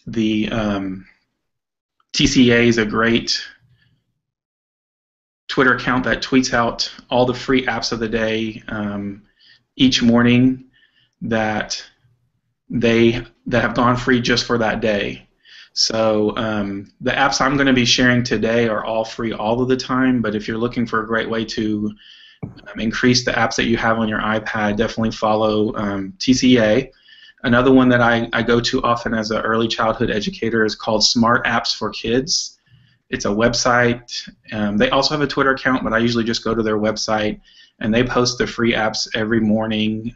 The TCA is a great Twitter account that tweets out all the free apps of the day each morning that have gone free just for that day. So the apps I'm going to be sharing today are all free all of the time, but if you're looking for a great way to increase the apps that you have on your iPad, definitely follow TCA. Another one that I go to often as an early childhood educator is called Smart Apps for Kids. It's a website. They also have a Twitter account, but I usually just go to their website, and they post the free apps every morning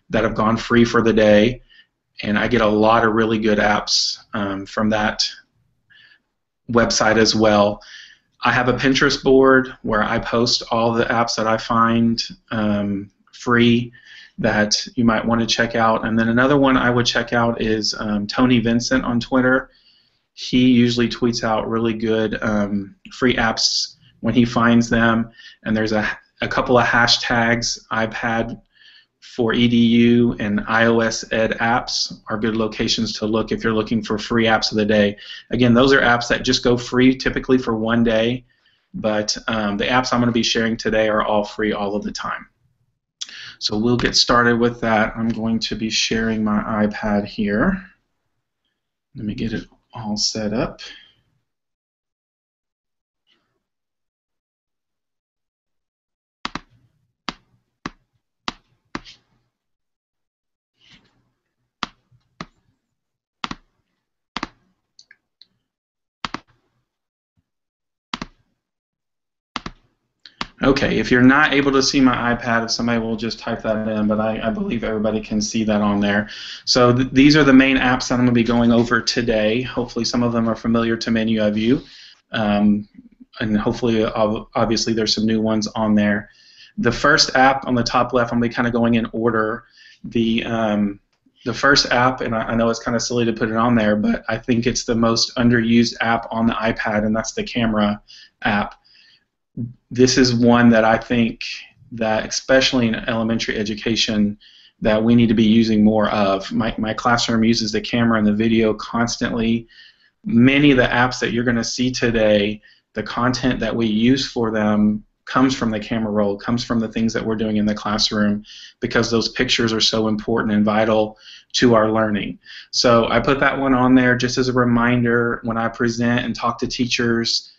that have gone free for the day. And I get a lot of really good apps from that website as well. I have a Pinterest board where I post all the apps that I find free that you might want to check out. And then another one I would check out is Tony Vincent on Twitter. He usually tweets out really good free apps when he finds them. And there's a couple of hashtags, iPad for EDU and iOS Ed apps are good locations to look if you're looking for free apps of the day. Again, those are apps that just go free typically for one day, but the apps I'm going to be sharing today are all free all of the time. So we'll get started with that. I'm going to be sharing my iPad here. Let me get it all set up. Okay, if you're not able to see my iPad, if somebody will just type that in, but I believe everybody can see that on there. So these are the main apps that I'm going to be going over today. Hopefully some of them are familiar to many of you, and hopefully, obviously, there's some new ones on there. The first app on the top left, I'm going to be kind of going in order. The first app, and I know it's kind of silly to put it on there, but I think it's the most underused app on the iPad, and that's the camera app. This is one that I think that, especially in elementary education, that we need to be using more of. My classroom uses the camera and the video constantly. Many of the apps that you're going to see today, the content that we use for them comes from the camera roll, comes from the things that we're doing in the classroom, because those pictures are so important and vital to our learning. So I put that one on there just as a reminder when I present and talk to teachers.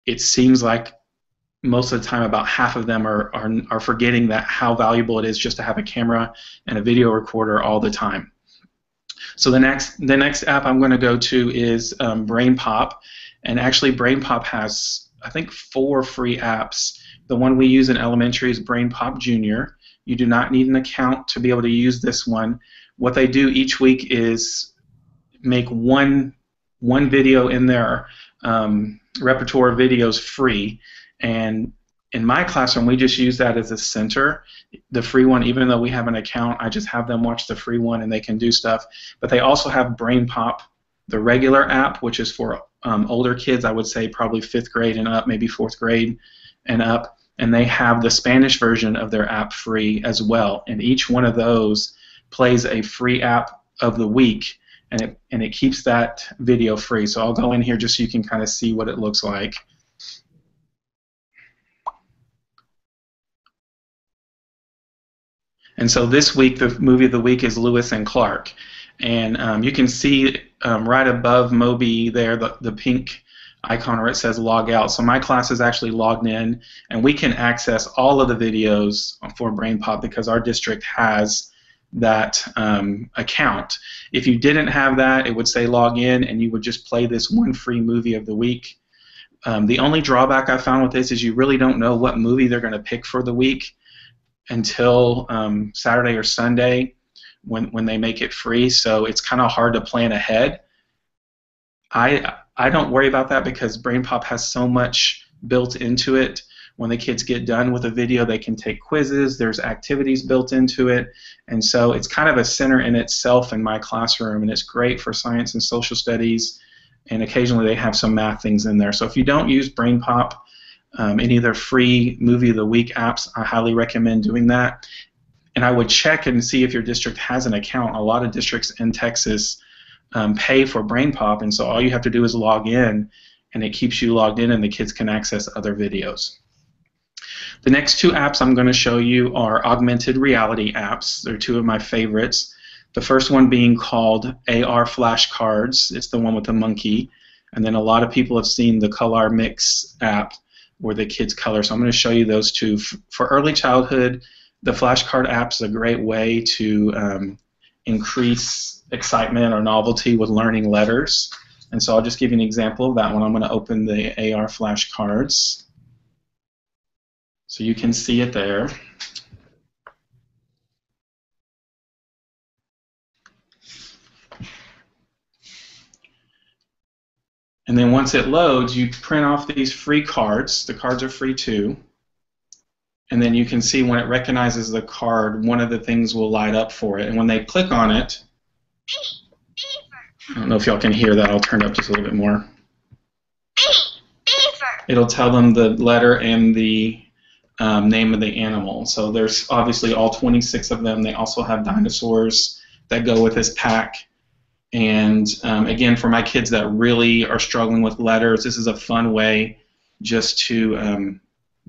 It seems like most of the time about half of them are forgetting that how valuable it is just to have a camera and a video recorder all the time. So the next app I'm going to go to is BrainPop, and actually BrainPop has, I think, 4 free apps. The one we use in elementary is BrainPop Junior. You do not need an account to be able to use this one. What they do each week is make one video in their repertoire of videos free. And in my classroom, we just use that as a center, the free one. Even though we have an account, I just have them watch the free one and they can do stuff. But they also have BrainPop, the regular app, which is for older kids. I would say probably 5th grade and up, maybe 4th grade and up. And they have the Spanish version of their app free as well. And each one of those plays a free app of the week, and it keeps that video free. So I'll go in here just so you can kind of see what it looks like. And so this week, the movie of the week is Lewis and Clark. And you can see right above Moby there, the pink icon where it says log out. So my class is actually logged in, and we can access all of the videos for BrainPop because our district has that account. If you didn't have that, it would say log in, and you would just play this one free movie of the week. The only drawback I found with this is you really don't know what movie they're going to pick for the week until Saturday or Sunday when they make it free, so it's kind of hard to plan ahead. I don't worry about that because BrainPop has so much built into it. When the kids get done with a video, they can take quizzes, there's activities built into it, and so it's kind of a center in itself in my classroom, and it's great for science and social studies, and occasionally they have some math things in there. So if you don't use BrainPop, any of their free movie of the week apps, I highly recommend doing that. And I would check and see if your district has an account. A lot of districts in Texas pay for Brain Pop, and so all you have to do is log in, and it keeps you logged in, and the kids can access other videos. The next two apps I'm going to show you are augmented reality apps. They're two of my favorites. The first one being called AR Flashcards. It's the one with the monkey. And then a lot of people have seen the Color Mix app where the kids color. So I'm going to show you those two. For early childhood, the flashcard app is a great way to increase excitement or novelty with learning letters. And so I'll just give you an example of that one. I'm going to open the AR flashcards so you can see it there. And then once it loads, you print off these free cards. The cards are free too. And then you can see when it recognizes the card, one of the things will light up for it. And when they click on it, I don't know if y'all can hear that. I'll turn it up just a little bit more. It'll tell them the letter and the name of the animal. So there's obviously all 26 of them. They also have dinosaurs that go with this pack. And again, for my kids that really are struggling with letters, this is a fun way just to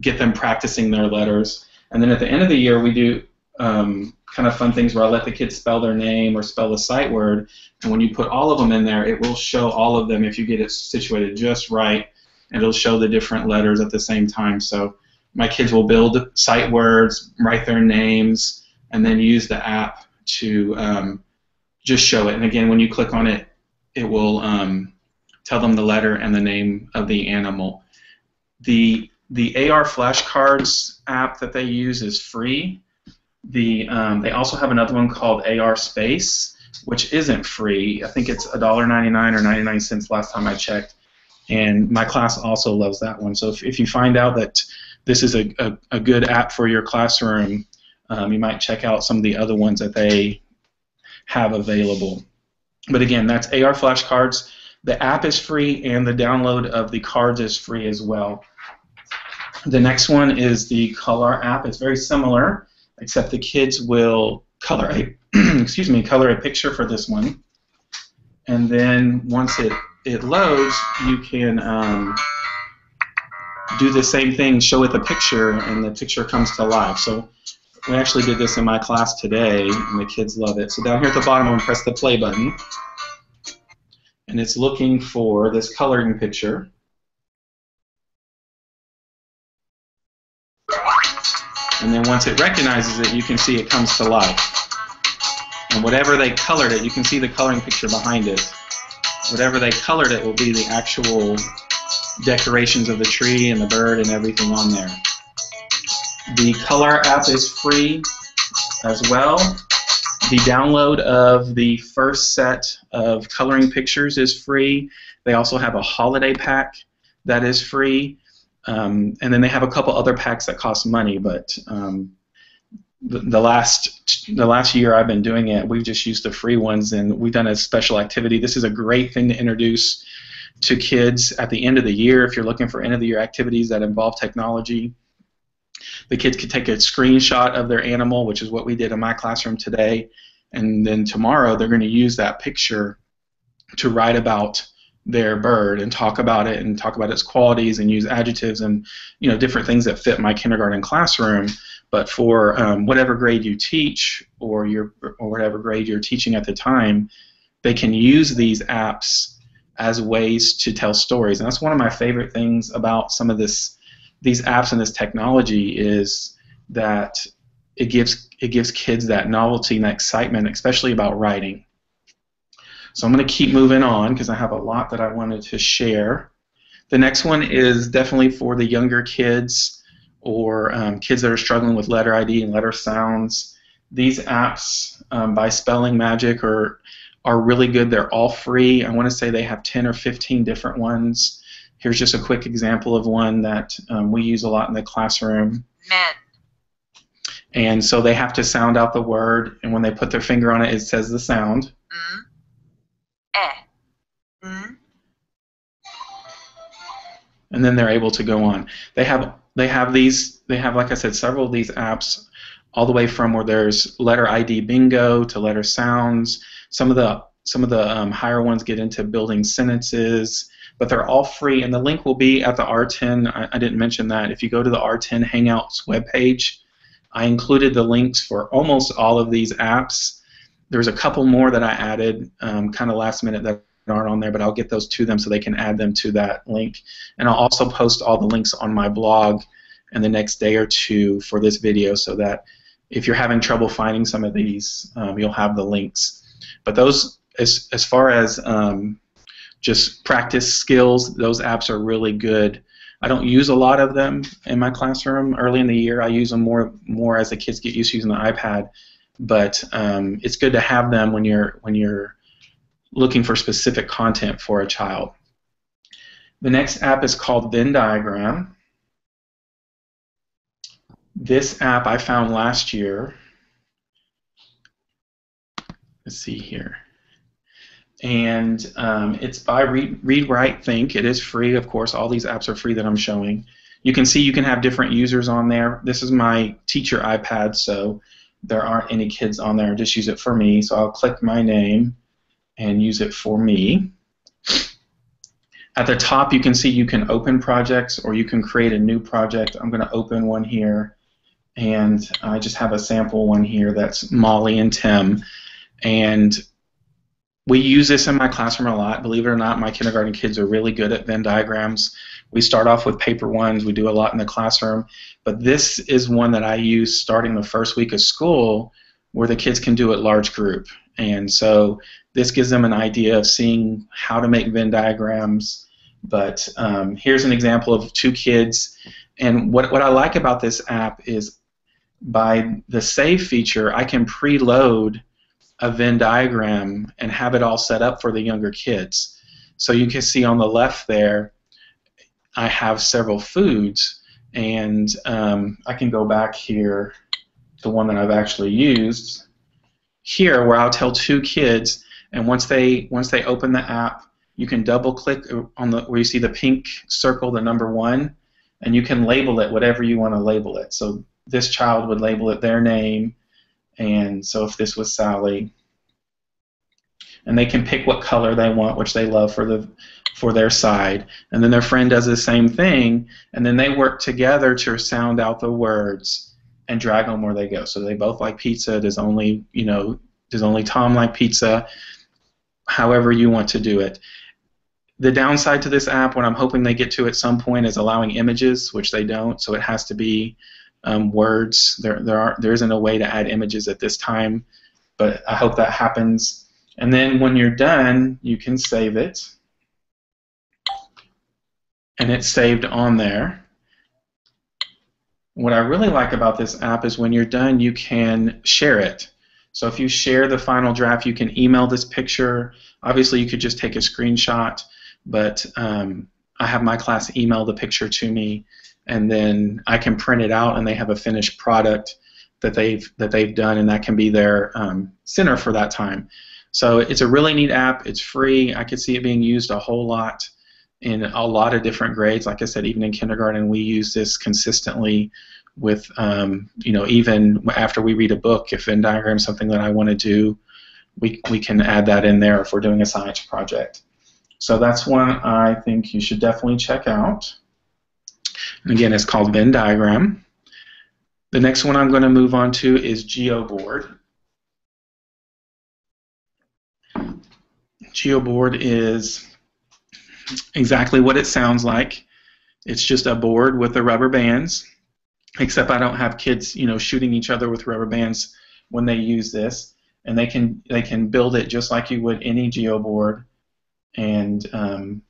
get them practicing their letters. And then at the end of the year, we do kind of fun things where I let the kids spell their name or spell a sight word. And when you put all of them in there, it will show all of them if you get it situated just right. And it'll show the different letters at the same time. So my kids will build sight words, write their names, and then use the app to just show it. And again, when you click on it, it will tell them the letter and the name of the animal. The AR flashcards app that they use is free. They also have another one called AR Space, which isn't free. I think it's $1.99 or 99 cents last time I checked. And my class also loves that one. So if you find out that this is a good app for your classroom, you might check out some of the other ones that they have available. But again, that's AR flashcards. The app is free, and the download of the cards is free as well. The next one is the Color app. It's very similar, except the kids will color a color a picture for this one, and then once it loads, you can do the same thing, show it the picture, and the picture comes to life. So we actually did this in my class today, and the kids love it. So down here at the bottom, I'm going to press the play button, and it's looking for this coloring picture. And then once it recognizes it, you can see it comes to life. And whatever they colored it, you can see the coloring picture behind it. Whatever they colored it will be the actual decorations of the tree and the bird and everything on there. The Color app is free as well. The download of the first set of coloring pictures is free. They also have a holiday pack that is free. And then they have a couple other packs that cost money, but the last year I've been doing it, we've just used the free ones, and we've done a special activity. This is a great thing to introduce to kids at the end of the year if you're looking for end-of-the-year activities that involve technology. The kids could take a screenshot of their animal, which is what we did in my classroom today, and then tomorrow they're going to use that picture to write about their bird and talk about it and talk about its qualities and use adjectives and different things that fit my kindergarten classroom. But for whatever grade you teach or whatever grade you're teaching at the time, they can use these apps as ways to tell stories. And that's one of my favorite things about some of these apps and this technology is that it gives kids that novelty and that excitement, especially about writing. So I'm going to keep moving on because I have a lot that I wanted to share. The next one is definitely for the younger kids or kids that are struggling with letter ID and letter sounds. These apps by Spelling Magic are really good. They're all free. I want to say they have 10 or 15 different ones. Here's just a quick example of one that we use a lot in the classroom. Men. And so they have to sound out the word, and when they put their finger on it, it says the sound. And then they're able to go on. They have like I said, several of these apps, all the way from where there's letter ID bingo to letter sounds. Some of the some of the higher ones get into building sentences, but they're all free, and the link will be at the R10. I didn't mention that. If you go to the R10 Hangouts webpage, I included the links for almost all of these apps. There's a couple more that I added kind of last minute that aren't on there, but I'll get those to them so they can add them to that link. And I'll also post all the links on my blog in the next day or two for this video, so that if you're having trouble finding some of these, you'll have the links. But those, as far as just practice skills, those apps are really good. I don't use a lot of them in my classroom early in the year. I use them more as the kids get used to using the iPad. But it's good to have them when you're looking for specific content for a child. The next app is called Venn Diagram. This app I found last year. Let's see here. And it's by Read, Write, Think. It is free, of course. All these apps are free that I'm showing. You can see you can have different users on there. This is my teacher iPad, so there aren't any kids on there. Just use it for me. So I'll click my name and use it for me. At the top, you can see you can open projects or you can create a new project. I'm going to open one here, and I just have a sample one here that's Molly and Tim. And we use this in my classroom a lot. Believe it or not, my kindergarten kids are really good at Venn diagrams. We start off with paper ones. We do a lot in the classroom. But this is one that I use starting the first week of school where the kids can do it large group. And so this gives them an idea of seeing how to make Venn diagrams. But here's an example of two kids. And what I like about this app is by the save feature, I can preload a Venn diagram and have it all set up for the younger kids. So you can see on the left there, I have several foods, and I can go back here to one that I've actually used here, where I'll tell two kids, and once they open the app, you can double click on the where you see the pink circle, the number 1, and you can label it whatever you want to label it. So this child would label it their name, and so if this was Sally, and they can pick what color they want, which they love for their side, and then their friend does the same thing, and then they work together to sound out the words and drag them where they go. So they both like pizza. Does only Tom like pizza? However you want to do it. The downside to this app, what I'm hoping they get to at some point, is allowing images, which they don't. So it has to be words. There isn't a way to add images at this time, but I hope that happens. And then when you're done, you can save it, and it's saved on there. What I really like about this app is when you're done, you can share it. So if you share the final draft, you can email this picture. Obviously, you could just take a screenshot, but I have my class email the picture to me, and then I can print it out, and they have a finished product that they've done, and that can be their center for that time. So it's a really neat app. It's free. I could see it being used a whole lot in a lot of different grades. Like I said, even in kindergarten, we use this consistently with, even after we read a book, if Venn diagram is something that I want to do, we can add that in there if we're doing a science project. So that's one I think you should definitely check out. And again, it's called Venn Diagram. The next one I'm going to move on to is Geo Board. Geo Board is exactly what it sounds like. It's just a board with the rubber bands, except I don't have kids, shooting each other with rubber bands when they use this, and they can build it just like you would any Geo board, and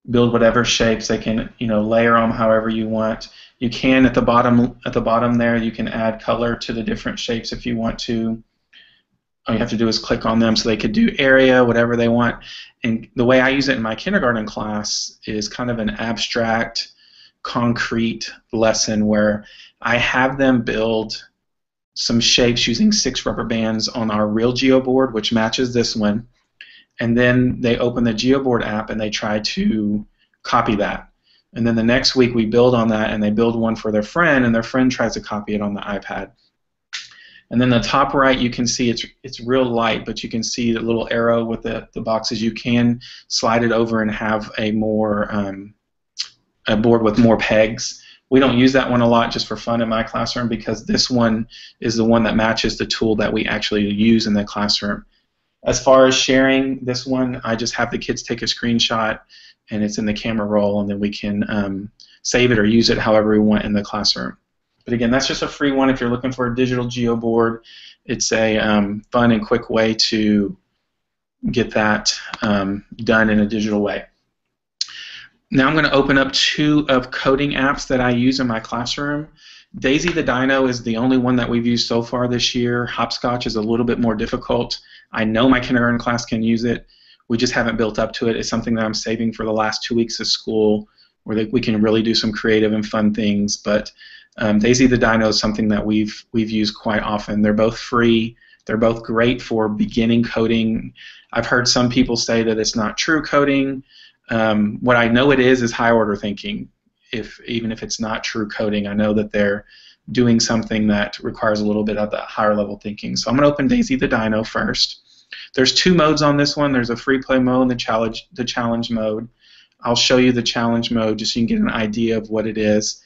build whatever shapes. They can layer them however you want. You can at the bottom there, you can add color to the different shapes if you want to. All you have to do is click on them, so they could do area, whatever they want. And the way I use it in my kindergarten class is kind of an abstract, concrete lesson where I have them build some shapes using 6 rubber bands on our real Geo board, which matches this one. And then they open the Geo Board app and they try to copy that. And then the next week we build on that, and they build one for their friend, and their friend tries to copy it on the iPad. And then the top right, you can see it's real light, but you can see the little arrow with the boxes. You can slide it over and have a board with more pegs. We don't use that one a lot just for fun in my classroom because this one is the one that matches the tool that we actually use in the classroom. As far as sharing this one, I just have the kids take a screenshot and it's in the camera roll, and then we can save it or use it however we want in the classroom. But again, that's just a free one if you're looking for a digital Geo board. It's a fun and quick way to get that done in a digital way. Now I'm going to open up 2 of coding apps that I use in my classroom. Daisy the Dino is the only one that we've used so far this year. Hopscotch is a little bit more difficult. I know my kindergarten class can use it. We just haven't built up to it. It's something that I'm saving for the last 2 weeks of school where we can really do some creative and fun things. But Daisy the Dino is something that we've used quite often. They're both free. They're both great for beginning coding. I've heard some people say that it's not true coding. What I know it is high order thinking. Even if it's not true coding, I know that they're doing something that requires a little bit of that higher level thinking. So I'm going to open Daisy the Dino first. There's 2 modes on this one. There's a free play mode and the challenge mode. I'll show you the challenge mode just so you can get an idea of what it is.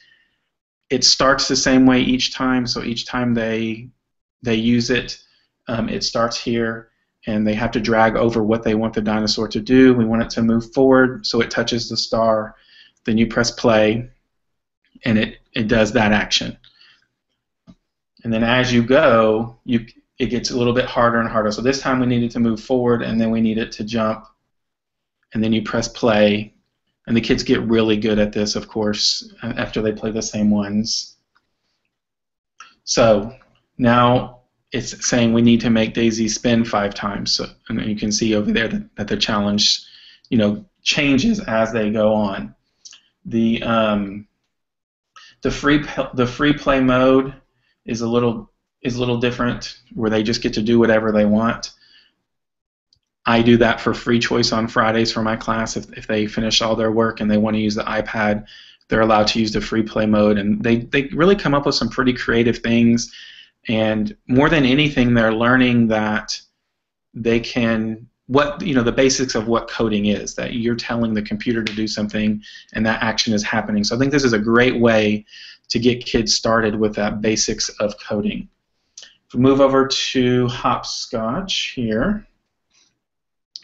It starts the same way each time, so each time they use it, it starts here, and they have to drag over what they want the dinosaur to do. We want it to move forward, so it touches the star. Then you press play, and it does that action. And then as you go, it gets a little bit harder and harder. So this time we need it to move forward, and then we need it to jump, and then you press play. And the kids get really good at this, of course, after they play the same ones. So now it's saying we need to make Daisy spin 5 times. So, and you can see over there that the challenge, changes as they go on. The free play mode is a little different, where they just get to do whatever they want. I do that for free choice on Fridays for my class. If they finish all their work and they want to use the iPad, they're allowed to use the free play mode, and they really come up with some pretty creative things. And more than anything, they're learning that they can the basics of what coding is, that you're telling the computer to do something and that action is happening. So I think this is a great way to get kids started with that basics of coding. If we move over to Hopscotch here.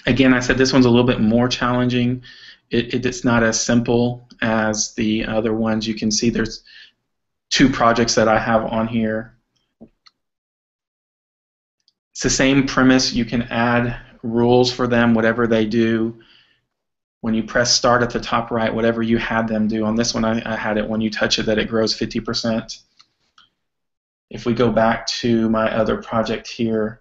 Again, I said this one's a little bit more challenging. It's not as simple as the other ones. You can see there's 2 projects that I have on here. It's the same premise. You can add rules for them, whatever they do. When you press start at the top right, whatever you had them do. On this one, I had it when you touch it that it grows 50%. If we go back to my other project here,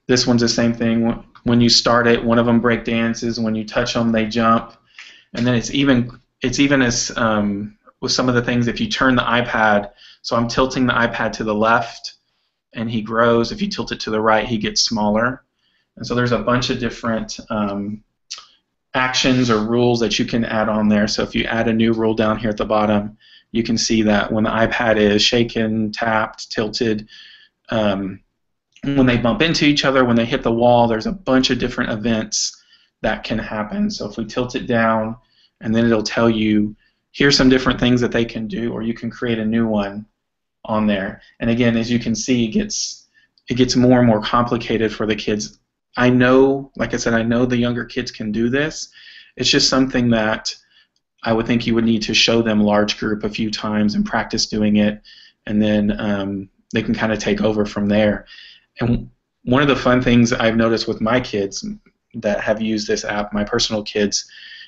this one's the same thing. When you start it, one of them break dances. When you touch them, they jump. And then it's even as with some of the things, if you turn the iPad, so I'm tilting the iPad to the left, and he grows. If you tilt it to the right, he gets smaller. And so there's a bunch of different actions or rules that you can add on there. So if you add a new rule down here at the bottom, you can see that when the iPad is shaken, tapped, tilted, when they bump into each other, when they hit the wall, there's a bunch of different events that can happen. So if we tilt it down, and then it'll tell you, here's some different things that they can do, or you can create a new one on there. And again, as you can see, it gets more and more complicated for the kids. I know, like I said, I know the younger kids can do this. It's just something that I would think you would need to show them large group a few times and practice doing it, and then they can kind of take over from there. And one of the fun things I've noticed with my kids that have used this app, my personal kids,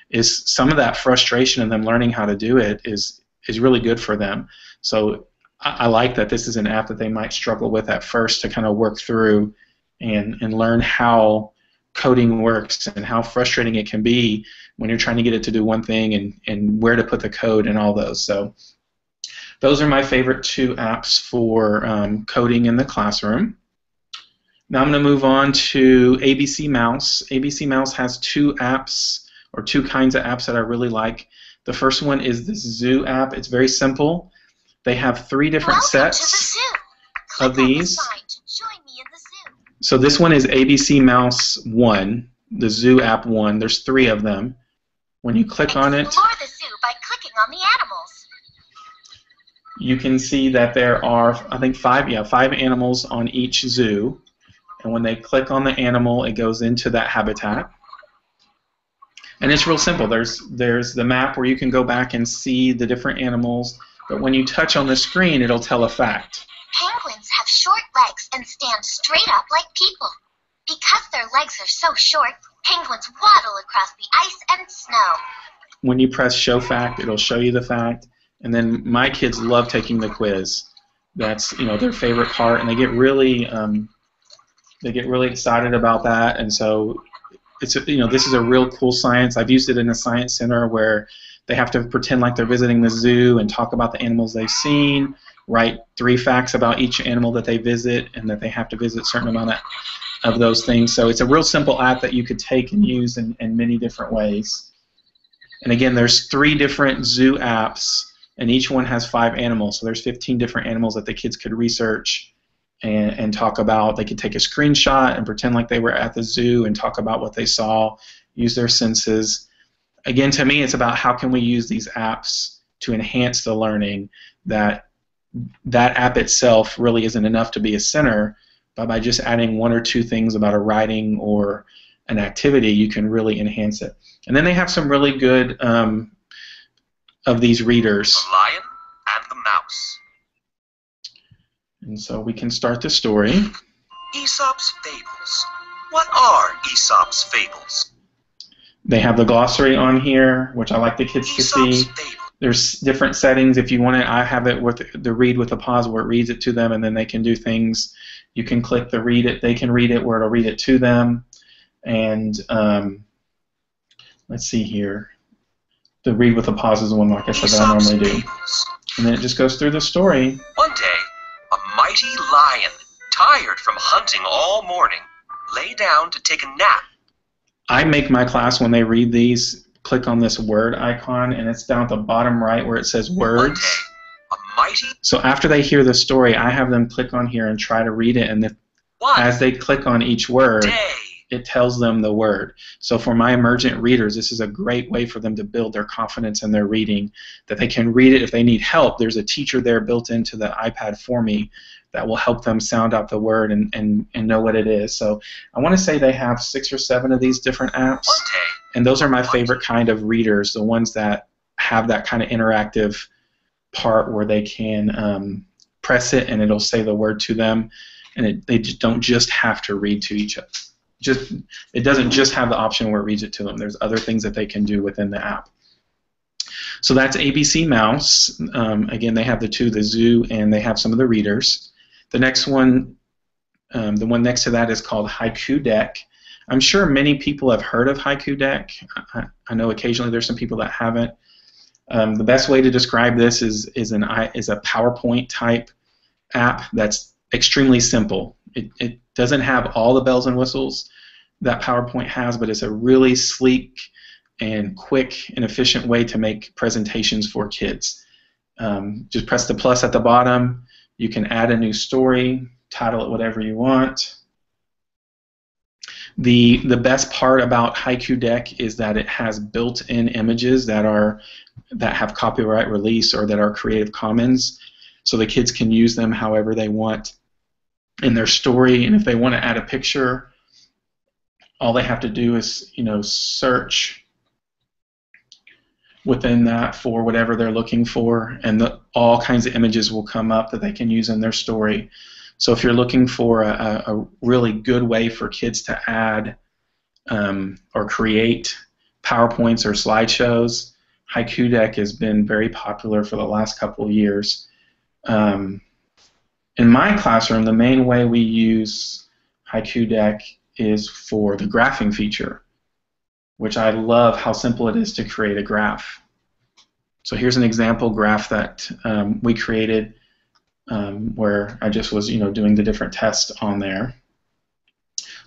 is some of that frustration in them learning how to do it is really good for them. So I like that this is an app that they might struggle with at first to kind of work through and learn how coding works and how frustrating it can be when you're trying to get it to do one thing and where to put the code and all those. So those are my favorite 2 apps for coding in the classroom. Now I'm going to move on to ABC Mouse. ABC Mouse has 2 apps, or 2 kinds of apps that I really like. The first one is this Zoo app. It's very simple. They have 3 different sets of these. So this one is ABC Mouse 1, the Zoo app 1. There's 3 of them. When you click on it, explore the zoo by clicking on the animals. You can see that there are, I think, 5 animals on each zoo. And when they click on the animal, it goes into that habitat. And it's real simple. There's the map where you can go back and see the different animals. But when you touch on the screen, it'll tell a fact. Penguins have short legs and stand straight up like people. Because their legs are so short, penguins waddle across the ice and snow. When you press Show Fact, it'll show you the fact. And then my kids love taking the quiz. That's their favorite part, and they get really excited about that. And so it's this is a real cool science. I've used it in a science center where they have to pretend like they're visiting the zoo and talk about the animals they've seen, write 3 facts about each animal that they visit, and that they have to visit a certain amount of those things. So it's a real simple app that you could take and use in many different ways. And again, there's 3 different zoo apps, and each one has 5 animals. So there's 15 different animals that the kids could research and talk about. They could take a screenshot and pretend like they were at the zoo and talk about what they saw, use their senses. Again, to me, it's about how can we use these apps to enhance the learning. That app itself really isn't enough to be a center, but by just adding 1 or 2 things about a writing or an activity, you can really enhance it. And then they have some really good of these readers. The Lion and the Mouse. And so we can start the story. Aesop's Fables. What are Aesop's Fables? They have the glossary on here, which I like the kids to see. There's different settings. If you want it, I have it with the read with a pause where it reads it to them, and then they can do things. You can click the read it. They can read it where it'll read it to them. And let's see here. The read with a pause is the one, like I said, that I normally do. And then it just goes through the story. One day, a mighty lion, tired from hunting all morning, lay down to take a nap. I make my class, when they read these, click on this word icon, and it's down at the bottom right where it says words. One day, a mighty... So after they hear the story, I have them click on here and try to read it, and as they click on each word, it tells them the word. So for my emergent readers, this is a great way for them to build their confidence in their reading, that they can read it if they need help. There's a teacher there built into the iPad for me that will help them sound out the word and know what it is. So I want to say they have 6 or 7 of these different apps, and those are my favorite kind of readers, the ones that have that kind of interactive part where they can press it and it'll say the word to them, and they don't just have to read to each other. It doesn't just have the option where it reads it to them. There's other things that they can do within the app. So that's ABC Mouse. Again, they have the 2, the zoo, and they have some of the readers. The next one, the one next to that, is called Haiku Deck. I'm sure many people have heard of Haiku Deck. I know occasionally there's some people that haven't. The best way to describe this is a PowerPoint type app that's extremely simple. It doesn't have all the bells and whistles that PowerPoint has, but it's a really sleek and quick and efficient way to make presentations for kids. Just press the plus at the bottom. You can add a new story, title it whatever you want. The best part about Haiku Deck is that it has built-in images that have copyright release or that are Creative Commons, so the kids can use them however they want in their story. And if they want to add a picture, all they have to do is search within that for whatever they're looking for, and all kinds of images will come up that they can use in their story. So if you're looking for a really good way for kids to add or create PowerPoints or slideshows, Haiku Deck has been very popular for the last couple of years. In my classroom, the main way we use Haiku Deck is for the graphing feature, which I love how simple it is to create a graph. So here's an example graph that we created where I just was doing the different tests on there.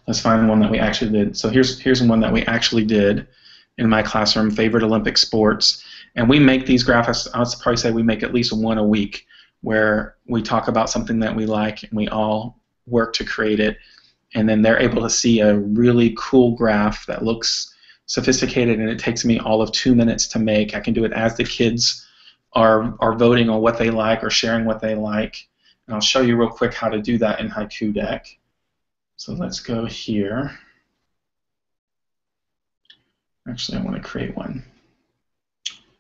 Let's find one that we actually did. So here's one that we actually did in my classroom, favorite Olympic sports. And we make these graphs, I would probably say we make at least one a week, where we talk about something that we like and we all work to create it, and then they're able to see a really cool graph that looks sophisticated, and it takes me all of 2 minutes to make. I can do it as the kids are voting on what they like or sharing what they like. And I'll show you real quick how to do that in Haiku Deck. So let's go here. Actually, I want to create one.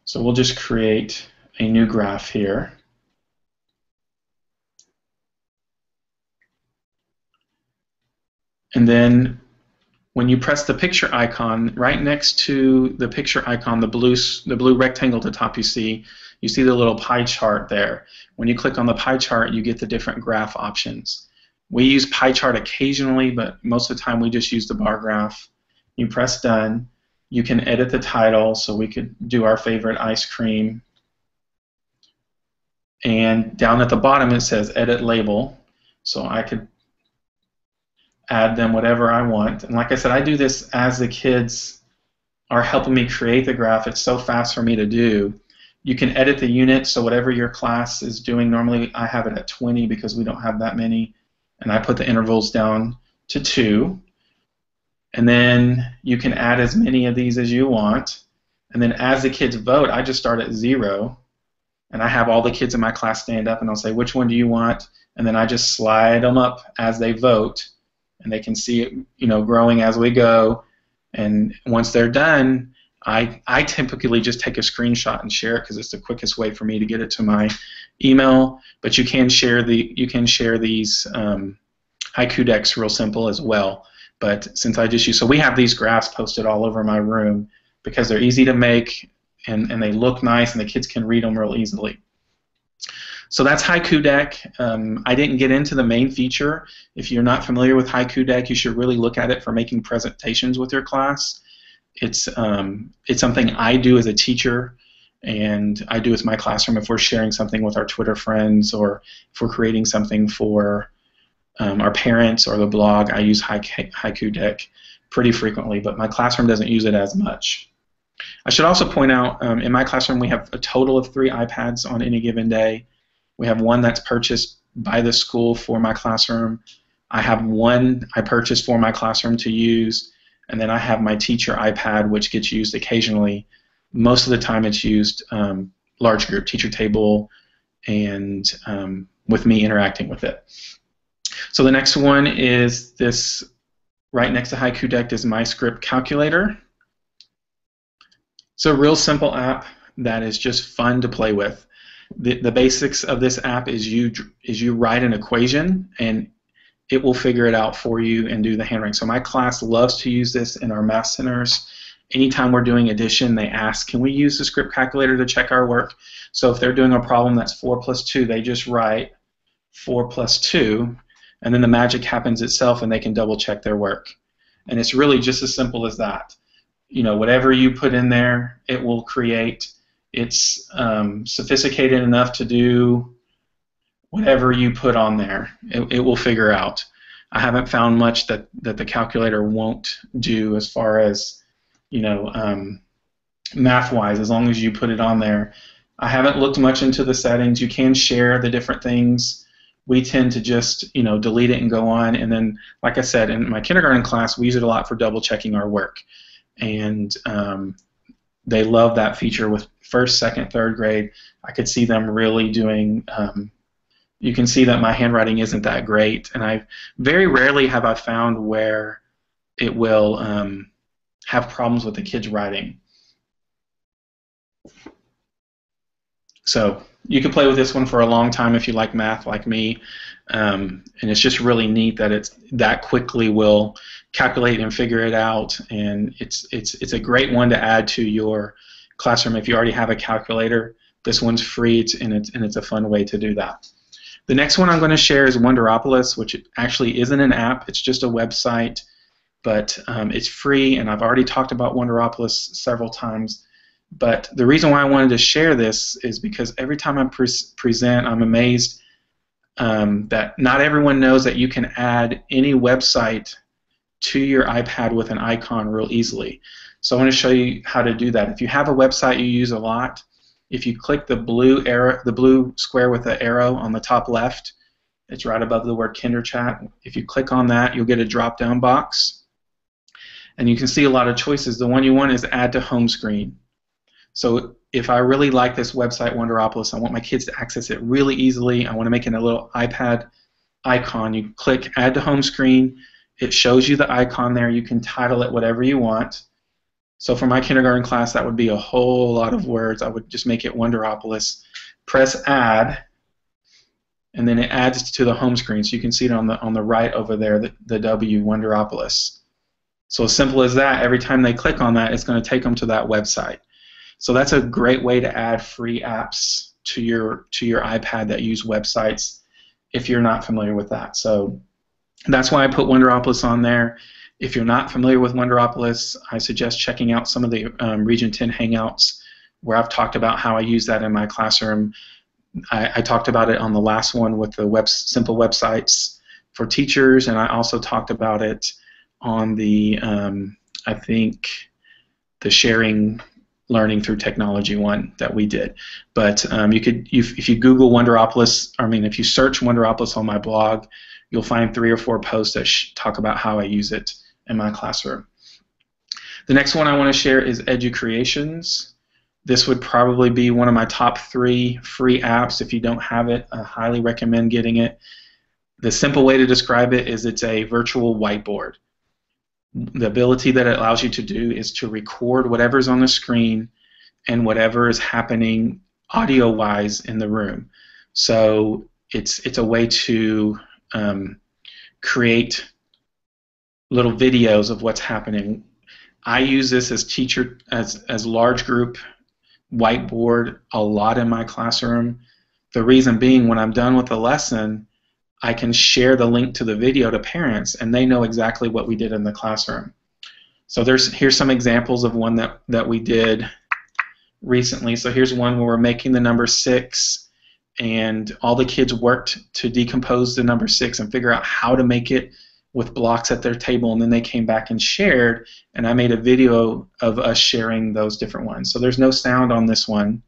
So we'll just create a new graph here. And then when you press the picture icon, right next to the picture icon, the blue rectangle at the top you see the little pie chart there. When you click on the pie chart, you get the different graph options. We use pie chart occasionally, but most of the time we just use the bar graph. You press done. You can edit the title, so we could do our favorite ice cream. And down at the bottom it says edit label, so I could add them whatever I want. And like I said, I do this as the kids are helping me create the graph. It's so fast for me to do. You can edit the unit, so whatever your class is doing, normally I have it at 20 because we don't have that many, and I put the intervals down to 2. And then you can add as many of these as you want. And then as the kids vote, I just start at 0, and I have all the kids in my class stand up, and I'll say, which one do you want? And then I just slide them up as they vote, and they can see it, growing as we go. And once they're done, I typically just take a screenshot and share it because it's the quickest way for me to get it to my email. But you can share these Haiku decks real simple as well. But since I just use, so we have these graphs posted all over my room because they're easy to make and they look nice and the kids can read them real easily. So that's Haiku Deck. I didn't get into the main feature. If you're not familiar with Haiku Deck, you should really look at it for making presentations with your class. It's something I do as a teacher, and I do with my classroom if we're sharing something with our Twitter friends, or if we're creating something for our parents or the blog. I use Haiku Deck pretty frequently, but my classroom doesn't use it as much. I should also point out, in my classroom we have a total of 3 iPads on any given day. We have one that's purchased by the school for my classroom. I have one I purchased for my classroom to use, and then I have my teacher iPad, which gets used occasionally. Most of the time it's used large group, teacher table, and with me interacting with it. So the next one is this, right next to Haiku Deck is My Script Calculator. It's a real simple app that is just fun to play with. The basics of this app is you write an equation and it will figure it out for you and do the handwriting. So my class loves to use this in our math centers. Anytime we're doing addition, they ask, can we use the script calculator to check our work? So if they're doing a problem that's 4 plus 2, they just write 4 plus 2, and then the magic happens itself and they can double check their work. And it's really just as simple as that. Whatever you put in there, it will create. It's sophisticated enough to do whatever you put on there. It will figure out. I haven't found much that the calculator won't do as far as, math-wise, as long as you put it on there. I haven't looked much into the settings. You can share the different things. We tend to just, delete it and go on. And then, like I said, in my kindergarten class, we use it a lot for double-checking our work. And they love that feature with first, second, third grade. I could see them really doing. You can see that my handwriting isn't that great, and I very rarely have I found where it will have problems with the kids writing. So you can play with this one for a long time if you like math like me, and it's just really neat that it's that quickly will calculate and figure it out, and it's a great one to add to your classroom if you already have a calculator. This one's free, and it's a fun way to do that. The next one I'm going to share is Wonderopolis, which actually isn't an app. It's just a website, but it's free, and I've already talked about Wonderopolis several times. But the reason why I wanted to share this is because every time I present, I'm amazed that not everyone knows that you can add any website to your iPad with an icon real easily. So I want to show you how to do that. If you have a website you use a lot, If you click the blue arrow, the blue square with the arrow on the top left, it's right above the word KinderChat. If you click on that, you'll get a drop-down box, and you can see a lot of choices. The one you want is Add to Home Screen. So if I really like this website, Wonderopolis, I want my kids to access it really easily, I want to make it a little iPad icon, you click Add to Home Screen. It shows you the icon there. You can title it whatever you want. So for my kindergarten class, that would be a whole lot of words. I would just make it Wonderopolis. Press Add, and then it adds to the home screen. So you can see it on the right over there, the W, Wonderopolis. So as simple as that, every time they click on that, it's going to take them to that website. So that's a great way to add free apps to your iPad that use websites if you're not familiar with that. So that's why I put Wonderopolis on there. If you're not familiar with Wonderopolis, I suggest checking out some of the Region 10 Hangouts where I've talked about how I use that in my classroom. I talked about it on the last one with the simple websites for teachers, and I also talked about it on the, I think, the sharing learning through technology one that we did. But you could, if you Google Wonderopolis, if you search Wonderopolis on my blog, you'll find 3 or 4 posts that talk about how I use it in my classroom. The next one I want to share is EdgeCreations. This would probably be one of my top 3 free apps. If you don't have it, I highly recommend getting it. The simple way to describe it is it's a virtual whiteboard. The ability that it allows you to do is to record whatever's on the screen and whatever is happening audio-wise in the room. So it's a way to create little videos of what's happening. I use this as large group whiteboard a lot in my classroom. The reason being, when I'm done with the lesson, I can share the link to the video to parents, and they know exactly what we did in the classroom. So here's some examples of one that we did recently. So here's one where we're making the number 6, and all the kids worked to decompose the number 6 and figure out how to make it with blocks at their table, and then they came back and shared, and I made a video of us sharing those different ones. So there's no sound on this one,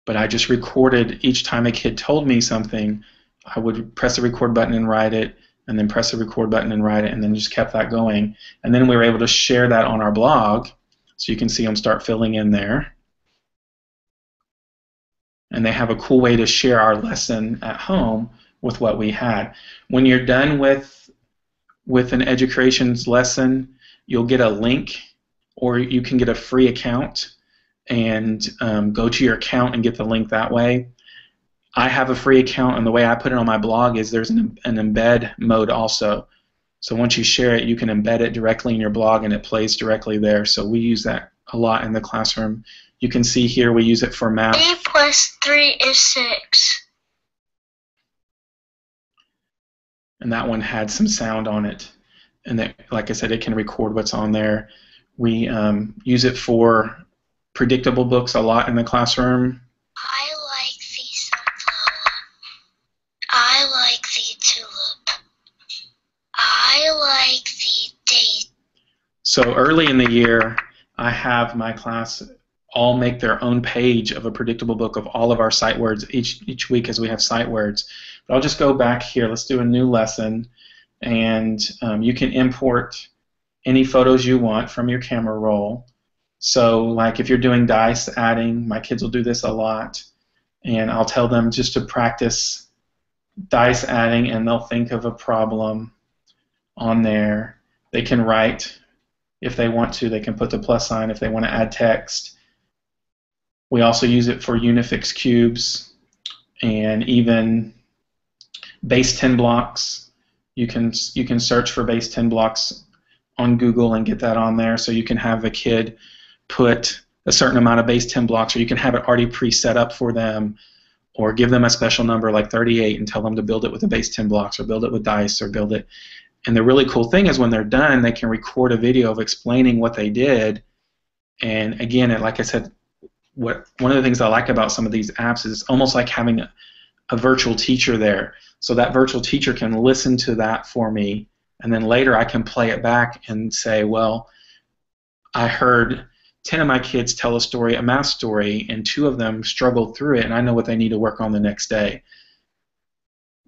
but I just recorded each time a kid told me something. I would press the record button and write it, and then press the record button and write it, and then just kept that going. And then we were able to share that on our blog, so you can see them start filling in there. And they have a cool way to share our lesson at home with what we had. When you're done with an EdgeCreations lesson, you'll get a link, or you can get a free account and go to your account and get the link that way. I have a free account, and the way I put it on my blog is there's an embed mode also. So once you share it, you can embed it directly in your blog, and it plays directly there. So we use that a lot in the classroom. You can see here we use it for math. 3 plus 3 is 6. And that one had some sound on it. And that, like I said, it can record what's on there. We use it for predictable books a lot in the classroom. I like the sunflower. I like the tulip. I like the date. So early in the year, I have my class all make their own page of a predictable book of all of our sight words each week as we have sight words. But I'll just go back here. Let's do a new lesson. And you can import any photos you want from your camera roll. So like if you're doing dice adding, my kids will do this a lot. And I'll tell them just to practice dice adding, and they'll think of a problem on there. They can write if they want to. They can put the plus sign if they want to add text. We also use it for Unifix cubes and even base 10 blocks. You can search for base 10 blocks on Google and get that on there, so you can have a kid put a certain amount of base 10 blocks, or you can have it already pre-set up for them, or give them a special number like 38 and tell them to build it with the base 10 blocks, or build it with dice, or build it. And the really cool thing is when they're done, they can record a video of explaining what they did. And again, like I said, one of the things I like about some of these apps is it's almost like having a virtual teacher there. So that virtual teacher can listen to that for me, and then later I can play it back and say, well, I heard 10 of my kids tell a story, a math story, and 2 of them struggle through it, and I know what they need to work on the next day.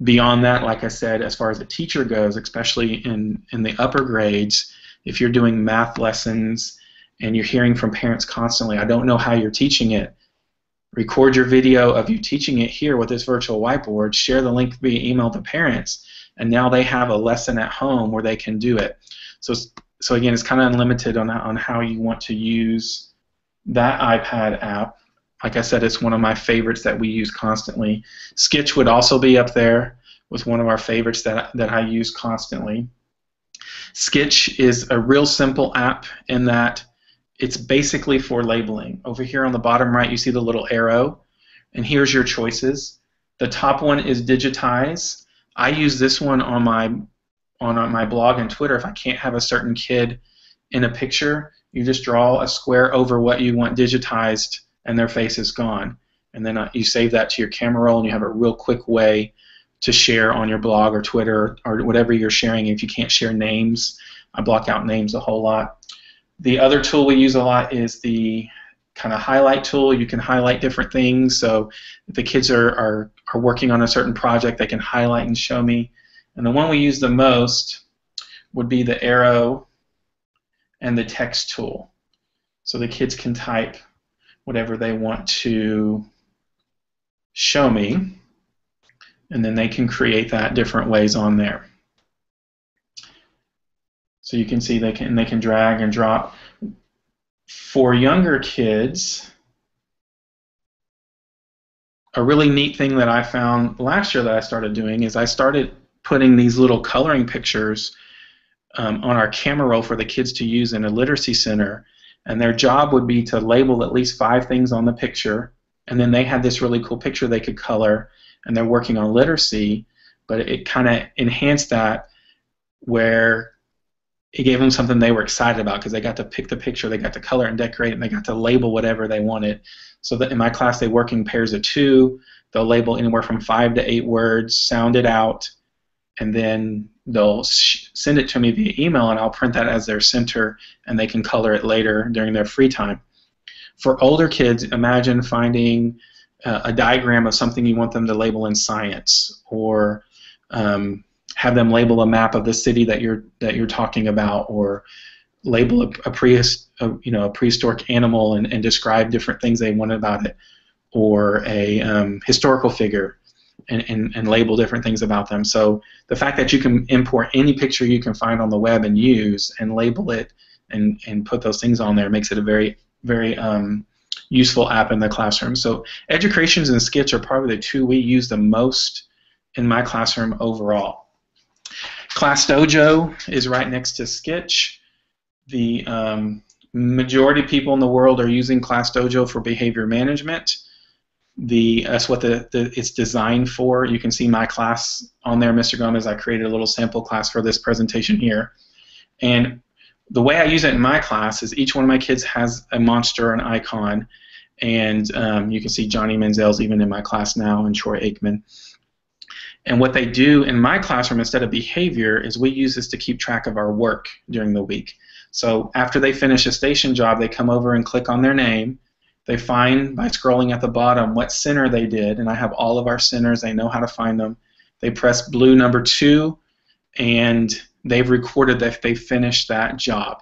Beyond that, like I said, as far as a teacher goes, especially in the upper grades, if you're doing math lessons and you're hearing from parents constantly, I don't know how you're teaching it, record your video of you teaching it here with this virtual whiteboard, share the link via email to parents, and now they have a lesson at home where they can do it. So again, it's kind of unlimited on how you want to use that iPad app. Like I said, it's one of my favorites that we use constantly. Skitch would also be up there with one of our favorites that I use constantly. Skitch is a real simple app in that it's basically for labeling. Over here on the bottom right, you see the little arrow, and here's your choices. The top one is digitize. I use this one on my blog and Twitter. If I can't have a certain kid in a picture, you just draw a square over what you want digitized, and their face is gone. And then you save that to your camera roll, and you have a real quick way to share on your blog or Twitter or whatever you're sharing. If you can't share names, I block out names a whole lot. The other tool we use a lot is the kind of highlight tool. You can highlight different things. So if the kids are working on a certain project, they can highlight and show me. And the one we use the most would be the arrow and the text tool. So the kids can type whatever they want to show me, and then they can create that different ways on there. So you can see they can drag and drop. For younger kids, a really neat thing that I found last year that I started doing is I started putting these little coloring pictures on our camera roll for the kids to use in a literacy center, and their job would be to label at least 5 things on the picture, and then they had this really cool picture they could color, and they're working on literacy, but it kind of enhanced that where it gave them something they were excited about because they got to pick the picture, they got to color and decorate, and they got to label whatever they wanted. So that in my class they work in pairs of 2, they'll label anywhere from 5 to 8 words, sound it out, and then they'll send it to me via email, and I'll print that as their center, and they can color it later during their free time. For older kids, imagine finding a diagram of something you want them to label in science, or have them label a map of the city that you're talking about, or label a prehistoric animal and describe different things they want about it, or a historical figure. And label different things about them. So the fact that you can import any picture you can find on the web and use and label it and put those things on there makes it a very, very useful app in the classroom. So EdgeCreations and Skitch are probably the 2 we use the most in my classroom overall. Class Dojo is right next to Skitch. The majority of people in the world are using Class Dojo for behavior management. That's what it's designed for. You can see my class on there, Mr. Gomez. I created a little sample class for this presentation here. And the way I use it in my class is each one of my kids has a monster, an icon, and you can see Johnny Manziel's even in my class now, and Troy Aikman. And what they do in my classroom instead of behavior is we use this to keep track of our work during the week. So after they finish a station job, they come over and click on their name. They find, by scrolling at the bottom, what center they did, and I have all of our centers. They know how to find them. They press blue number 2, and they've recorded that they finished that job.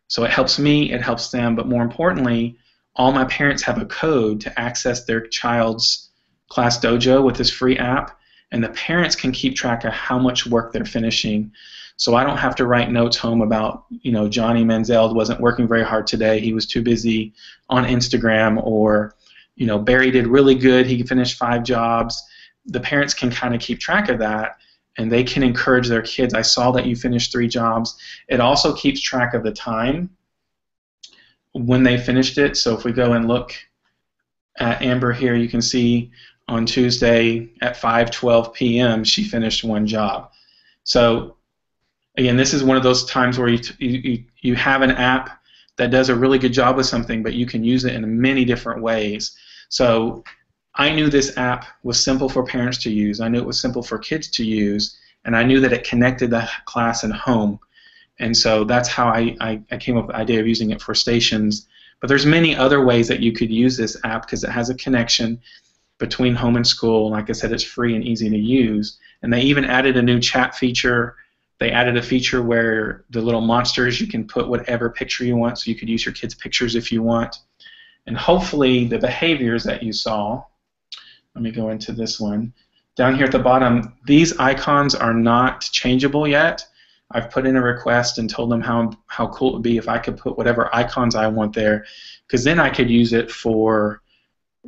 So it helps me, it helps them, but more importantly, all my parents have a code to access their child's Class Dojo with this free app, and the parents can keep track of how much work they're finishing. So I don't have to write notes home about, Johnny Manziel wasn't working very hard today. He was too busy on Instagram, or, Barry did really good. He finished 5 jobs. The parents can kind of keep track of that, and they can encourage their kids. I saw that you finished 3 jobs. It also keeps track of the time when they finished it. So if we go and look at Amber here, you can see on Tuesday at 5:12 p.m. she finished 1 job. So again, this is one of those times where you have an app that does a really good job with something, but you can use it in many different ways. So I knew this app was simple for parents to use. I knew it was simple for kids to use, and I knew that it connected the class and home. And so that's how I came up with the idea of using it for stations. But there's many other ways that you could use this app because it has a connection between home and school. Like I said, it's free and easy to use. And they even added a new chat feature. They added a feature where the little monsters, you can put whatever picture you want, so you could use your kids' pictures if you want. And hopefully the behaviors that you saw, let me go into this one. Down here at the bottom, these icons are not changeable yet. I've put in a request and told them how cool it would be if I could put whatever icons I want there, because then I could use it for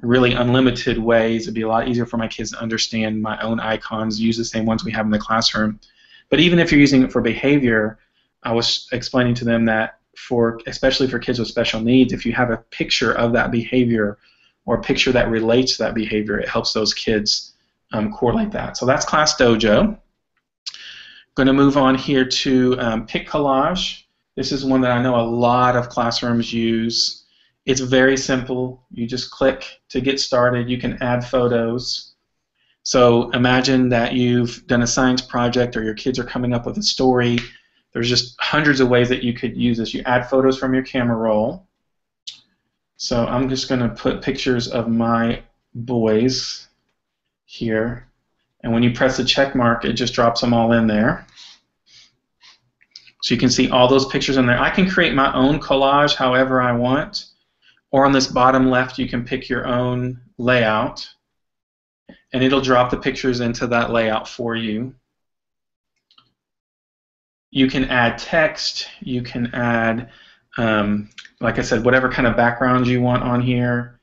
really unlimited ways. It'd be a lot easier for my kids to understand my own icons, use the same ones we have in the classroom. But even if you're using it for behavior, I was explaining to them that especially for kids with special needs, if you have a picture of that behavior or a picture that relates to that behavior, it helps those kids correlate that. So that's Class Dojo. Going to move on here to Pic Collage. This is one that I know a lot of classrooms use. It's very simple. You just click to get started. You can add photos. So imagine that you've done a science project or your kids are coming up with a story. There's just hundreds of ways that you could use this. You add photos from your camera roll. So I'm just going to put pictures of my boys here. And when you press the check mark, it just drops them all in there. So you can see all those pictures in there. I can create my own collage however I want. Or on this bottom left, you can pick your own layout. And it'll drop the pictures into that layout for you. You can add text. You can add, like I said, whatever kind of background you want on here.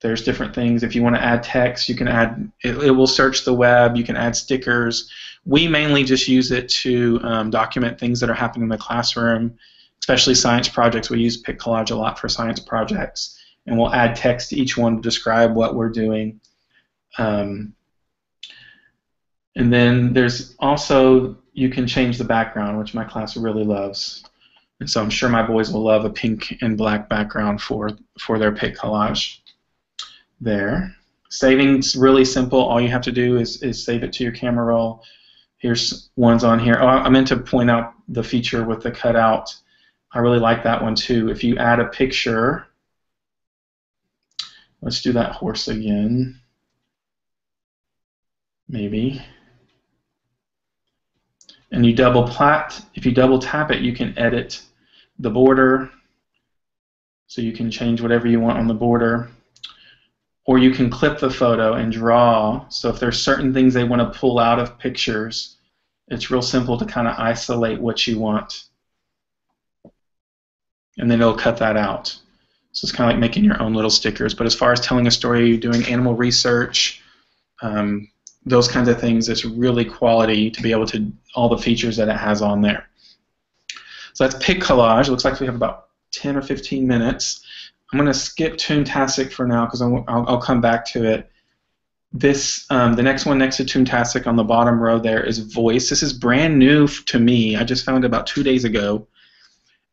There's different things. If you want to add text, you can add, it will search the web. You can add stickers. We mainly just use it to document things that are happening in the classroom, especially science projects. We use Pic Collage a lot for science projects. And we'll add text to each one to describe what we're doing. And then there's also, you can change the background, which my class really loves. And so I'm sure my boys will love a pink and black background for their Pic Collage there. Saving's really simple. All you have to do is save it to your camera roll. Here's ones on here. Oh, I meant to point out the feature with the cutout. I really like that one too. If you add a picture, let's do that horse again. Maybe. And you if you double tap it, you can edit the border. So you can change whatever you want on the border. Or you can clip the photo and draw. So if there's certain things they want to pull out of pictures, it's real simple to kind of isolate what you want. And then it'll cut that out. So it's kind of like making your own little stickers. But as far as telling a story, you're doing animal research, those kinds of things, it's really quality to be able to, all the features that it has on there. So that's Pic Collage. It looks like we have about 10 or 15 minutes. I'm going to skip Tunetastic for now because I'll come back to it. This, the next one next to Tunetastic on the bottom row there is Voice. This is brand new to me. I just found it about 2 days ago.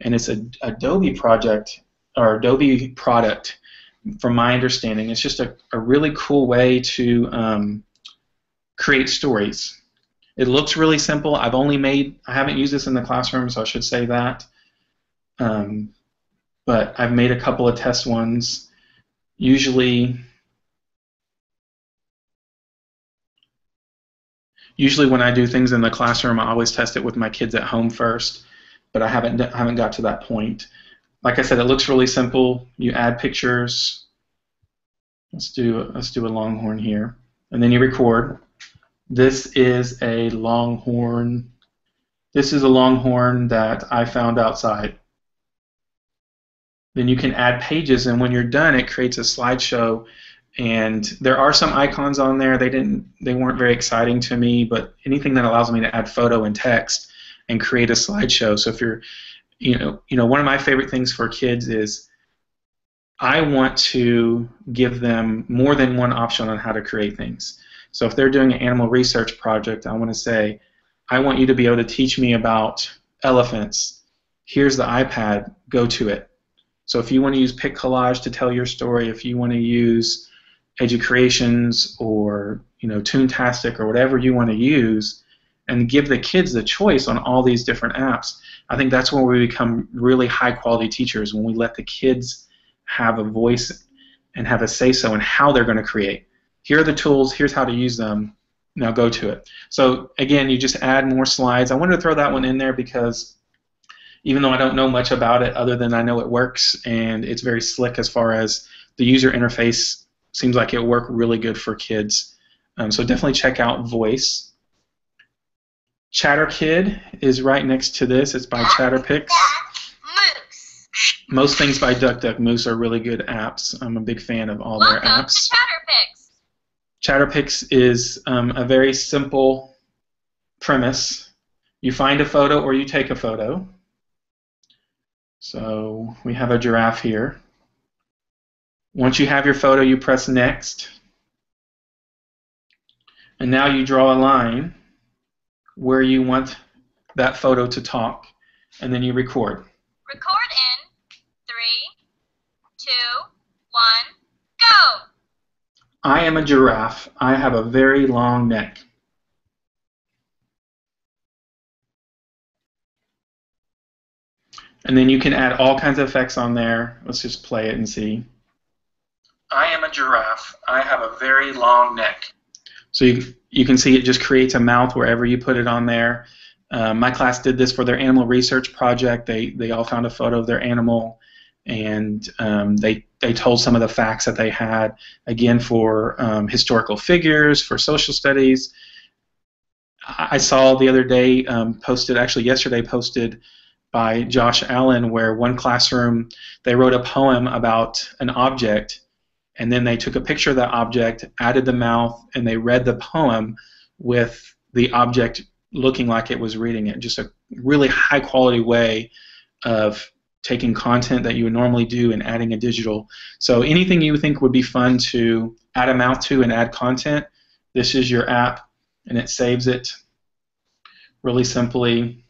And it's an Adobe project, or Adobe product, from my understanding. It's just a really cool way to create stories. It looks really simple. I haven't used this in the classroom, so I should say that. But I've made a couple of test ones. Usually when I do things in the classroom, I always test it with my kids at home first, but I haven't got to that point. Like I said, it looks really simple. You add pictures. Let's do a longhorn here, and then you record. This is a longhorn. This is a longhorn that I found outside. Then you can add pages, and when you're done, it creates a slideshow. And there are some icons on there. They weren't very exciting to me, but anything that allows me to add photo and text and create a slideshow. So if you're, one of my favorite things for kids is I want to give them more than one option on how to create things. So if they're doing an animal research project, I want to say, I want you to be able to teach me about elephants. Here's the iPad. Go to it. So if you want to use Pic Collage to tell your story, if you want to use EdgeCreations or Tunetastic or whatever you want to use, and give the kids the choice on all these different apps, I think that's where we become really high-quality teachers, when we let the kids have a voice and have a say-so in how they're going to create. Here are the tools. Here's how to use them. Now go to it. So again, you just add more slides. I wanted to throw that one in there because even though I don't know much about it other than I know it works and it's very slick as far as the user interface, seems like it worked really good for kids. So definitely check out Voice. ChatterKid is right next to this. It's by ChatterPics. Most things by DuckDuckMoose are really good apps. I'm a big fan of all their apps. ChatterPics is a very simple premise. You find a photo or you take a photo. So we have a giraffe here. Once you have your photo, you press Next. And now you draw a line where you want that photo to talk, and then you record. Record in 3, 2, 1, go! I am a giraffe. I have a very long neck. And then you can add all kinds of effects on there. Let's just play it and see. I am a giraffe. I have a very long neck. So you can see it just creates a mouth wherever you put it on there. My class did this for their animal research project. They all found a photo of their animal, and they told some of the facts that they had, again, for historical figures, for social studies. I saw the other day yesterday posted by Josh Allen, where one classroom, they wrote a poem about an object, and then they took a picture of that object, added the mouth, and they read the poem with the object looking like it was reading it. Just a really high quality way of taking content that you would normally do and adding a digital. So anything you think would be fun to add a mouth to and add content, this is your app, and it saves it really simply.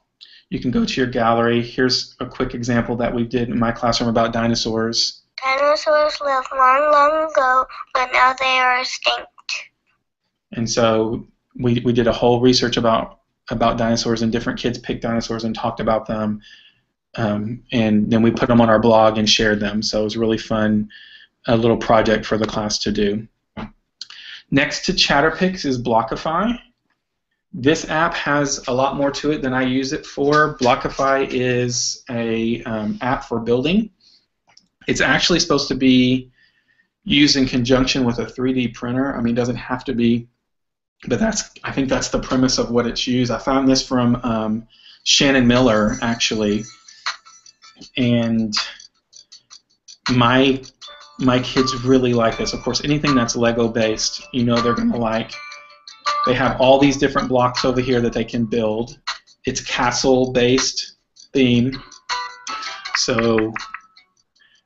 You can go to your gallery. Here's a quick example that we did in my classroom about dinosaurs. Dinosaurs lived long, long ago, but now they are extinct. And so we did a whole research about dinosaurs, and different kids picked dinosaurs and talked about them. And then we put them on our blog and shared them. So it was really fun, a little project for the class to do. Next to ChatterPics is BlockUpy. This app has a lot more to it than I use it for. BlockUpy is a app for building. It's actually supposed to be used in conjunction with a 3D printer. I mean, it doesn't have to be, but I think that's the premise of what it's used. I found this from Shannon Miller, actually, and my kids really like this. Of course, anything that's Lego based, you know they're going to like. They have all these different blocks over here that they can build. It's castle based theme, so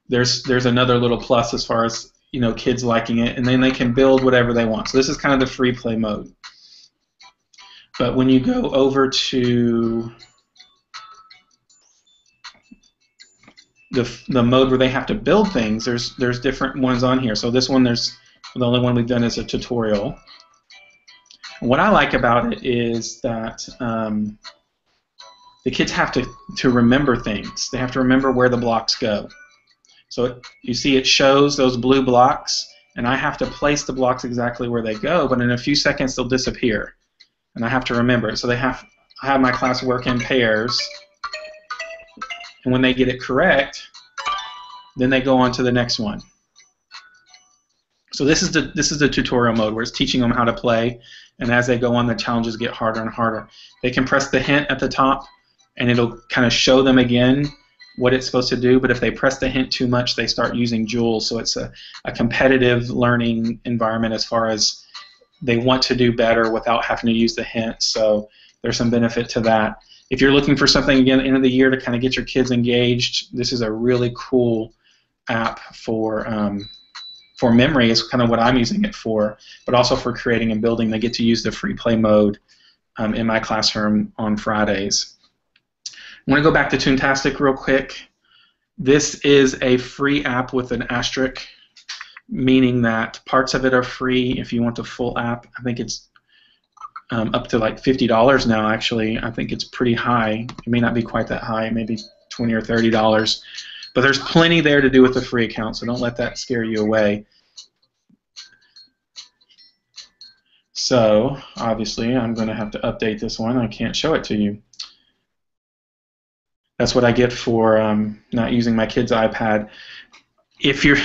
there's another little plus as far as, you know, kids liking it, and then they can build whatever they want. So this is kind of the free play mode. But when you go over to the mode where they have to build things, there's different ones on here. So this one, the only one we've done is a tutorial. What I like about it is that the kids have to remember things. They have to remember where the blocks go. So you see it shows those blue blocks, and I have to place the blocks exactly where they go, but in a few seconds they'll disappear, and I have to remember it. So I have my class work in pairs, and when they get it correct, then they go on to the next one. So this is the tutorial mode where it's teaching them how to play, and as they go on, the challenges get harder and harder. They can press the hint at the top, and it'll kind of show them again what it's supposed to do, but if they press the hint too much, they start using joules. So it's a competitive learning environment as far as they want to do better without having to use the hint. So there's some benefit to that. If you're looking for something, again, at the end of the year to kind of get your kids engaged, this is a really cool app for memory is kind of what I'm using it for, but also for creating and building. They get to use the free play mode in my classroom on Fridays. I want to go back to Tunetastic real quick. This is a free app with an asterisk, meaning that parts of it are free. If you want the full app, I think it's up to like $50 now, actually. I think it's pretty high. It may not be quite that high, maybe $20 or $30. But there's plenty there to do with the free account, so don't let that scare you away. So, obviously, I'm going to have to update this one. I can't show it to you. That's what I get for not using my kid's iPad. If you're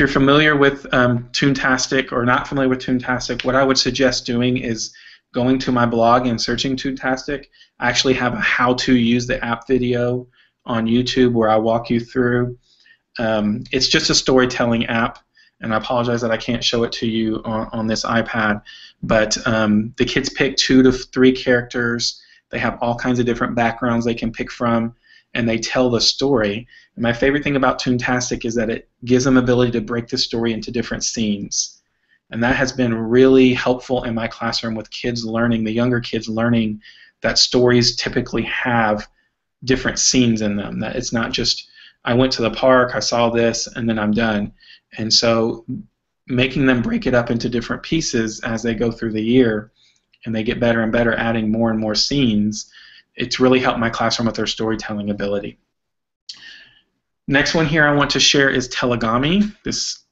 familiar with Tunetastic or not familiar with Tunetastic, what I would suggest doing is going to my blog and searching Tunetastic. I actually have a how to use the app video on YouTube where I walk you through. It's just a storytelling app, and I apologize that I can't show it to you on this iPad. But the kids pick 2 to 3 characters. They have all kinds of different backgrounds they can pick from, and they tell the story. And my favorite thing about Tunetastic is that it gives them the ability to break the story into different scenes. And that has been really helpful in my classroom with kids learning, the younger kids learning that stories typically have different scenes in them. That it's not just, I went to the park, I saw this, and then I'm done. And so making them break it up into different pieces as they go through the year, and they get better and better, adding more and more scenes, it's really helped my classroom with their storytelling ability. Next one here I want to share is Telugu Me. This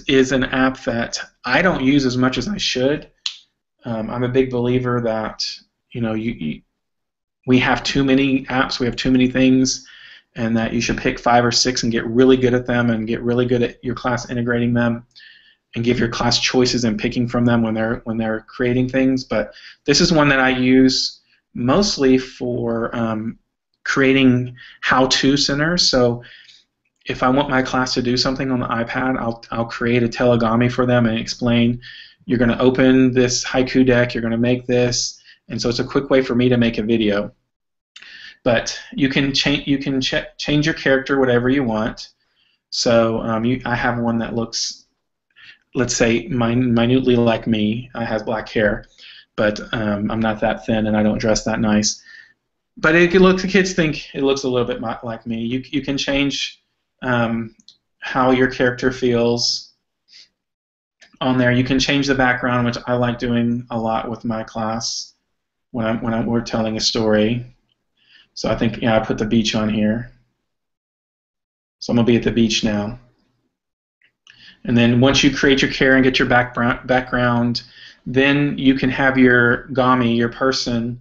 is an app that I don't use as much as I should. I'm a big believer that we have too many apps, we have too many things, and that you should pick 5 or 6 and get really good at them and get really good at your class integrating them and give your class choices and picking from them when they're creating things. But this is one that I use mostly for creating how-to centers. So if I want my class to do something on the iPad, I'll create a Telugu Me for them and explain, you're going to open this Haiku Deck, you're going to make this, and so it's a quick way for me to make a video. But you can change your character whatever you want. So I have one that looks, let's say, minutely like me. I have black hair, but I'm not that thin and I don't dress that nice. But the kids think it looks a little bit like me. You can change how your character feels on there. You can change the background, which I like doing a lot with my class when we're telling a story. So I think, I put the beach on here. So I'm going to be at the beach now. And then once you create your character and get your background, then you can have your Gami, your person,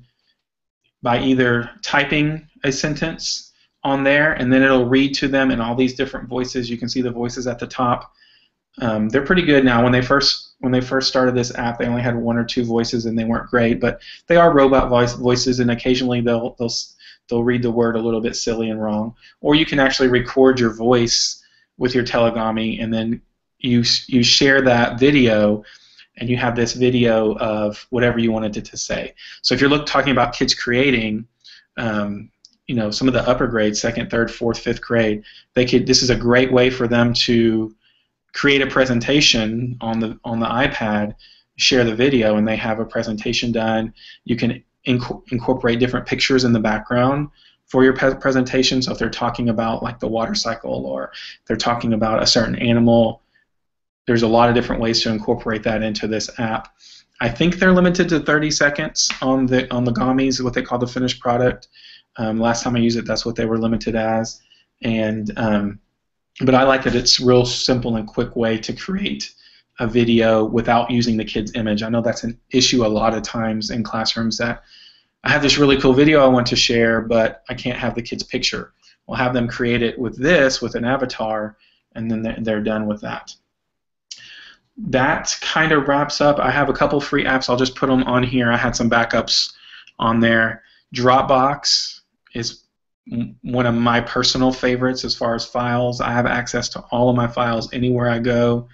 by either typing a sentence on there, and then it'll read to them in all these different voices. You can see the voices at the top. They're pretty good now. When they first started this app, they only had 1 or 2 voices, and they weren't great. But they are robot voices, and occasionally they'll read the word a little bit silly and wrong. Or you can actually record your voice with your Telugu Me, and then you share that video, and you have this video of whatever you wanted it to say. So if you're talking about kids creating, some of the upper grades, 2nd, 3rd, 4th, 5th grade, this is a great way for them to create a presentation on the iPad, share the video, and they have a presentation done. You can incorporate different pictures in the background for your presentation. So if they're talking about like the water cycle, or they're talking about a certain animal, there's a lot of different ways to incorporate that into this app. I think they're limited to 30 seconds on the Gamis, what they call the finished product. Last time I used it, that's what they were limited as. And but I like that it's real simple and quick way to create a video without using the kid's image. I know that's an issue a lot of times in classrooms, that I have this really cool video I want to share, but I can't have the kid's picture. We'll have them create it with an avatar, and then they're done with that. That kind of wraps up. I have a couple free apps. I'll just put them on here. I had some backups on there. Dropbox is one of my personal favorites as far as files. I have access to all of my files anywhere I go.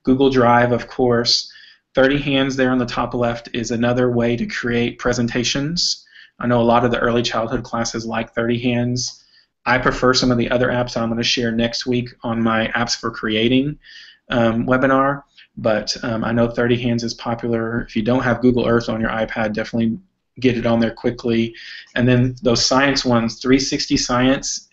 Google Drive, of course. 30 Hands there on the top left is another way to create presentations. I know a lot of the early childhood classes like 30 Hands. I prefer some of the other apps I'm going to share next week on my Apps for Creating webinar, but I know 30 Hands is popular. If you don't have Google Earth on your iPad, definitely get it on there quickly. And then those science ones, 360 Science,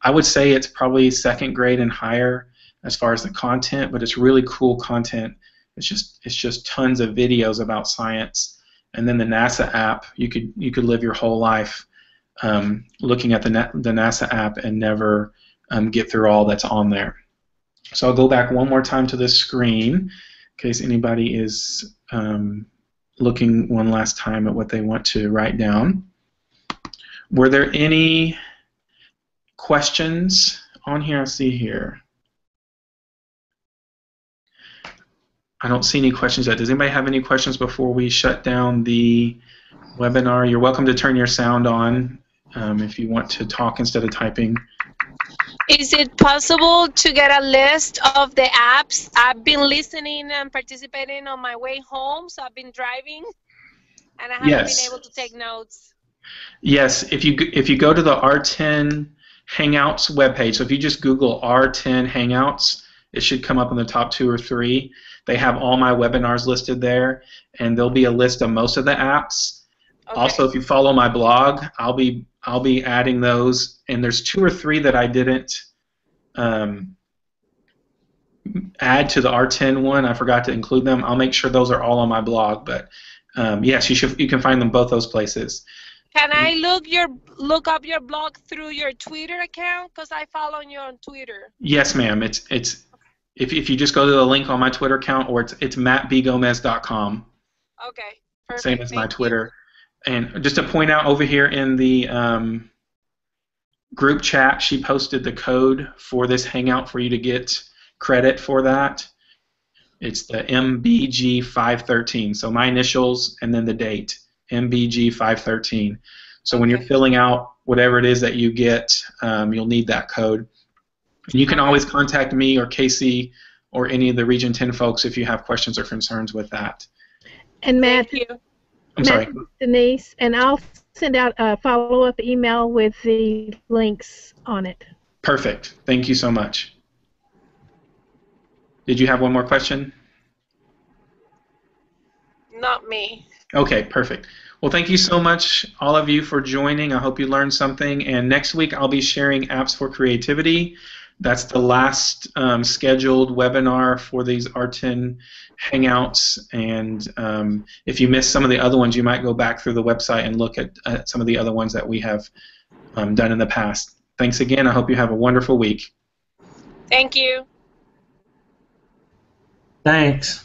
I would say it's probably 2nd grade and higher as far as the content, but it's really cool content. It's just tons of videos about science. And then the NASA app, you could live your whole life looking at the NASA app and never get through all that's on there. So I'll go back one more time to this screen in case anybody is looking one last time at what they want to write down. Were there any questions on here? I see here. I don't see any questions yet. Does anybody have any questions before we shut down the webinar? You're welcome to turn your sound on if you want to talk instead of typing. Is it possible to get a list of the apps? I've been listening and participating on my way home, so I've been driving, and I haven't been able to take notes. Yes, if you go to the R10 Hangouts webpage, so if you just Google R10 Hangouts, it should come up in the top 2 or 3. They have all my webinars listed there, and there'll be a list of most of the apps. Okay. Also, if you follow my blog, I'll be adding those, and there's 2 or 3 that I didn't add to the R10 one. I forgot to include them. I'll make sure those are all on my blog, but yes, you can find them both those places. Can I look up your blog through your Twitter account? Because I follow you on Twitter. Yes, ma'am. If you just go to the link on my Twitter account, or it's mattbgomez.com. Okay, perfect. Same as my Twitter. And just to point out, over here in the group chat, she posted the code for this Hangout for you to get credit for that. It's the MBG513. So my initials and then the date, MBG513. So when you're filling out whatever it is that you get, you'll need that code. And you can always contact me or Casey or any of the Region 10 folks if you have questions or concerns with that. And Matt, I'm sorry. Denise, and I'll send out a follow-up email with the links on it. Perfect. Thank you so much. Did you have one more question? Not me. Okay, perfect. Well, thank you so much, all of you, for joining. I hope you learned something. And next week, I'll be sharing apps for creativity. That's the last scheduled webinar for these R10 Hangouts. And if you missed some of the other ones, you might go back through the website and look at some of the other ones that we have done in the past. Thanks again. I hope you have a wonderful week. Thank you. Thanks.